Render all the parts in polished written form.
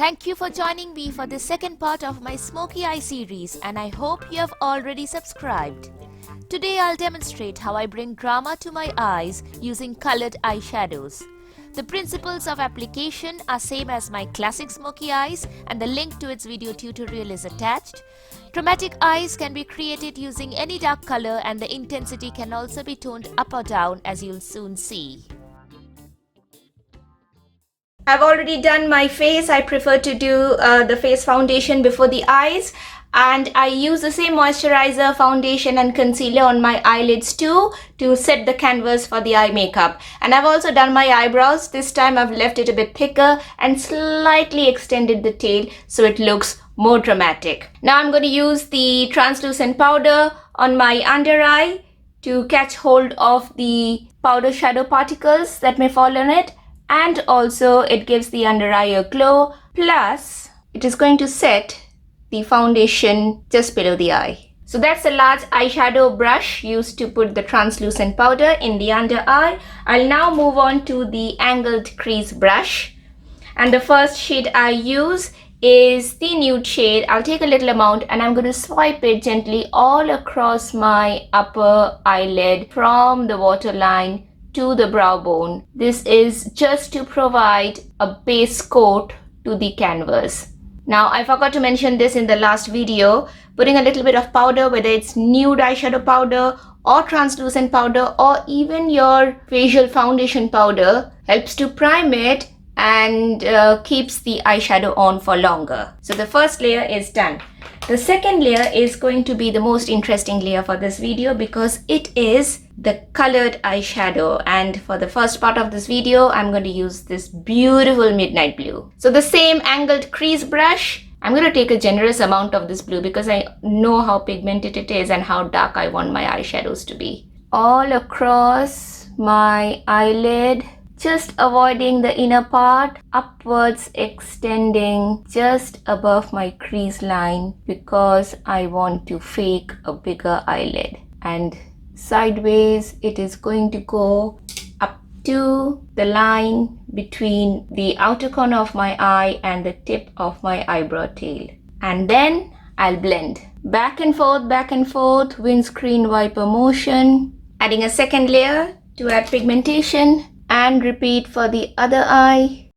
Thank you for joining me for the second part of my Smokey Eye series, and I hope you have already subscribed. Today I'll demonstrate how I bring drama to my eyes using colored eyeshadows. The principles of application are same as my classic Smokey Eyes, and the link to its video tutorial is attached. Dramatic eyes can be created using any dark color, and the intensity can also be toned up or down, as you'll soon see. I've already done my face. I prefer to do the face foundation before the eyes, and I use the same moisturizer, foundation and concealer on my eyelids too to set the canvas for the eye makeup. And I've also done my eyebrows. This time I've left it a bit thicker and slightly extended the tail so it looks more dramatic. Now I'm going to use the translucent powder on my under eye to catch hold of the powder shadow particles that may fall on it. And also it gives the under eye a glow, plus it is going to set the foundation just below the eye. So that's a large eyeshadow brush used to put the translucent powder in the under eye. I'll now move on to the angled crease brush. And the first shade I use is the nude shade. I'll take a little amount and I'm going to swipe it gently all across my upper eyelid from the waterline to the brow bone. This is just to provide a base coat to the canvas. Now I forgot to mention this in the last video. Putting a little bit of powder, whether it's nude eyeshadow powder or translucent powder or even your facial foundation powder, helps to prime it and keeps the eyeshadow on for longer. So the first layer is done. The second layer is going to be the most interesting layer for this video because it is the colored eyeshadow, and for the first part of this video I'm going to use this beautiful midnight blue. So the same angled crease brush, I'm going to take a generous amount of this blue because I know how pigmented it is and how dark I want my eyeshadows to be. All across my eyelid, just avoiding the inner part, upwards extending just above my crease line because I want to fake a bigger eyelid. And sideways it is going to go up to the line between the outer corner of my eye and the tip of my eyebrow tail. And then I'll blend back and forth, windscreen wiper motion, adding a second layer to add pigmentation, and repeat for the other eye.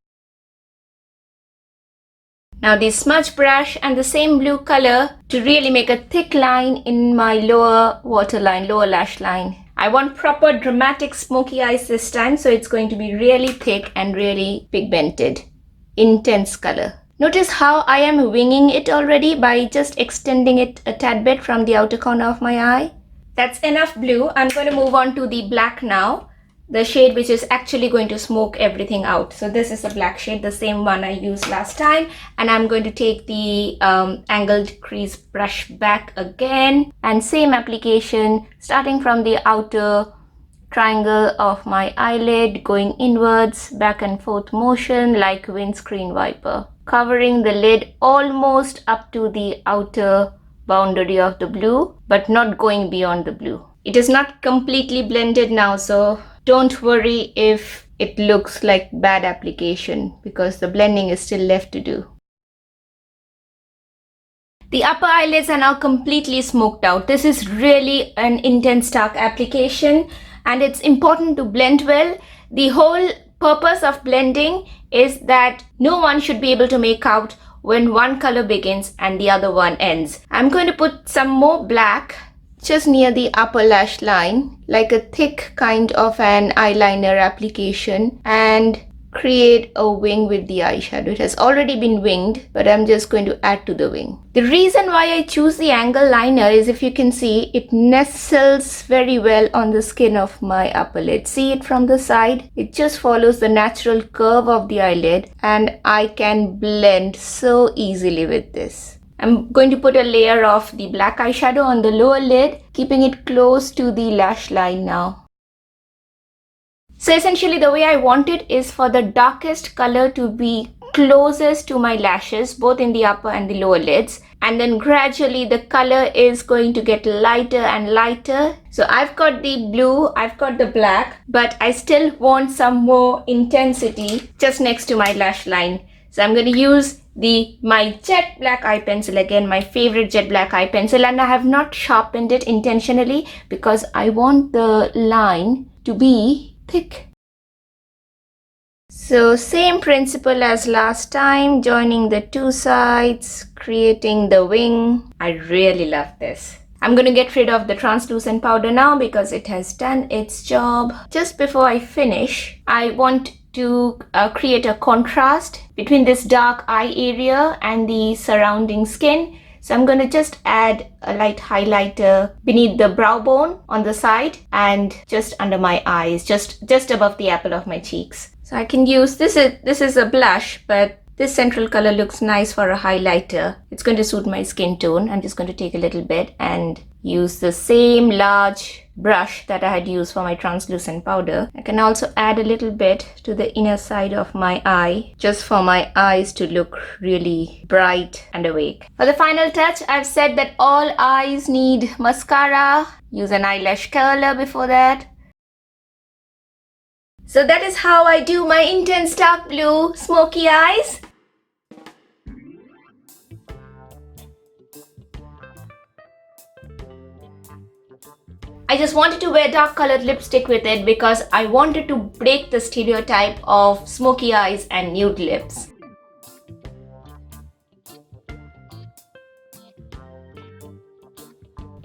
Now the smudge brush and the same blue color to really make a thick line in my lower waterline, lower lash line. I want proper dramatic smoky eyes this time, so it's going to be really thick and really pigmented. Intense color. Notice how I am winging it already by just extending it a tad bit from the outer corner of my eye. That's enough blue. I'm going to move on to the black now. The shade which is actually going to smoke everything out. So this is a black shade, the same one I used last time, and I'm going to take the angled crease brush back again, and same application starting from the outer triangle of my eyelid, going inwards, back and forth motion like windscreen wiper, covering the lid almost up to the outer boundary of the blue, but not going beyond the blue. It is not completely blended now, so don't worry if it looks like bad application because the blending is still left to do. The upper eyelids are now completely smoked out. This is really an intense dark application and it's important to blend well. The whole purpose of blending is that no one should be able to make out when one color begins and the other one ends. I'm going to put some more black just near the upper lash line, like a thick kind of an eyeliner application, and create a wing with the eyeshadow. It has already been winged, but I'm just going to add to the wing. The reason why I choose the angle liner is, if you can see, it nestles very well on the skin of my upper lid. See it from the side? It just follows the natural curve of the eyelid, and I can blend so easily with this. I'm going to put a layer of the black eyeshadow on the lower lid, keeping it close to the lash line now. So essentially the way I want it is for the darkest color to be closest to my lashes, both in the upper and the lower lids. And then gradually the color is going to get lighter and lighter. So I've got the blue, I've got the black, but I still want some more intensity just next to my lash line. So I'm going to use my jet black eye pencil again, my favorite jet black eye pencil, and I have not sharpened it intentionally because I want the line to be thick. So same principle as last time, joining the two sides, creating the wing. I really love this. I'm going to get rid of the translucent powder now because it has done its job. Just before I finish, I want to create a contrast between this dark eye area and the surrounding skin. So I'm going to just add a light highlighter beneath the brow bone on the side and just under my eyes, just above the apple of my cheeks. So I can use, this is a blush, but this central color looks nice for a highlighter. It's going to suit my skin tone. I'm just going to take a little bit and use the same large brush that I had used for my translucent powder. I can also add a little bit to the inner side of my eye, just for my eyes to look really bright and awake. For the final touch, I've said that all eyes need mascara. Use an eyelash curler before that. So that is how I do my intense dark blue smoky eyes. I just wanted to wear dark colored lipstick with it because I wanted to break the stereotype of smoky eyes and nude lips.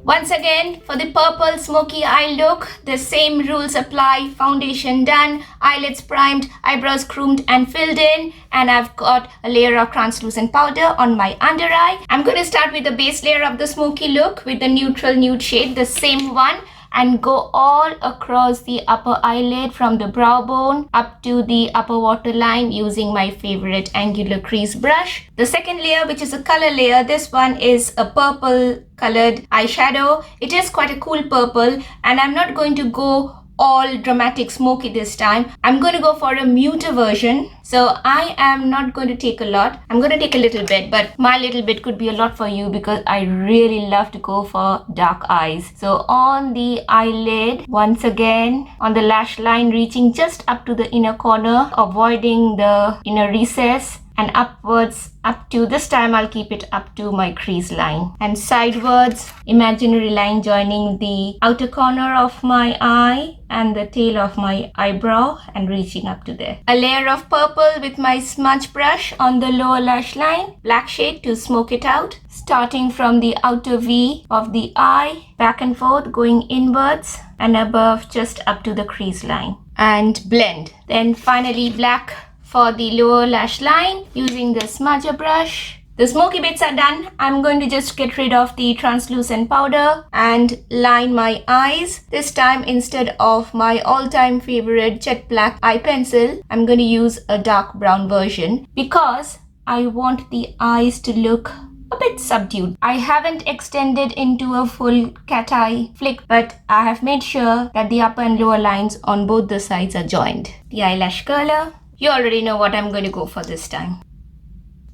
Once again, for the purple smoky eye look, the same rules apply. Foundation done, eyelids primed, eyebrows groomed and filled in, and I've got a layer of translucent powder on my under eye. I'm going to start with the base layer of the smoky look with the neutral nude shade, the same one, and go all across the upper eyelid from the brow bone up to the upper waterline using my favorite angular crease brush. The second layer, which is a color layer, this one is a purple colored eyeshadow. It is quite a cool purple, and I'm not going to go all dramatic smoky this time. I'm going to go for a muter version. So I am not going to take a lot. I'm going to take a little bit, but my little bit could be a lot for you because I really love to go for dark eyes. So on the eyelid, once again, on the lash line, reaching just up to the inner corner, avoiding the inner recess, and upwards up to, this time I'll keep it up to my crease line, and sidewards, imaginary line joining the outer corner of my eye and the tail of my eyebrow and reaching up to there. A layer of purple with my smudge brush on the lower lash line, black shade to smoke it out, starting from the outer V of the eye, back and forth, going inwards and above just up to the crease line, and blend. Then finally black for the lower lash line using the smudger brush. The smoky bits are done. I'm going to just get rid of the translucent powder and line my eyes. This time, instead of my all-time favorite jet black eye pencil, I'm going to use a dark brown version because I want the eyes to look a bit subdued. I haven't extended into a full cat eye flick, but I have made sure that the upper and lower lines on both the sides are joined. The eyelash curler. You already know what I'm going to go for this time.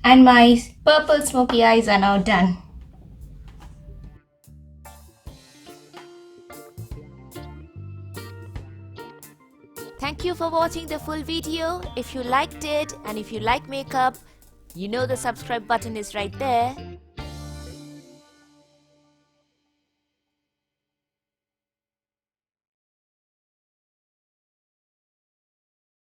And my purple smoky eyes are now done. Thank you for watching the full video. If you liked it and if you like makeup, you know the subscribe button is right there.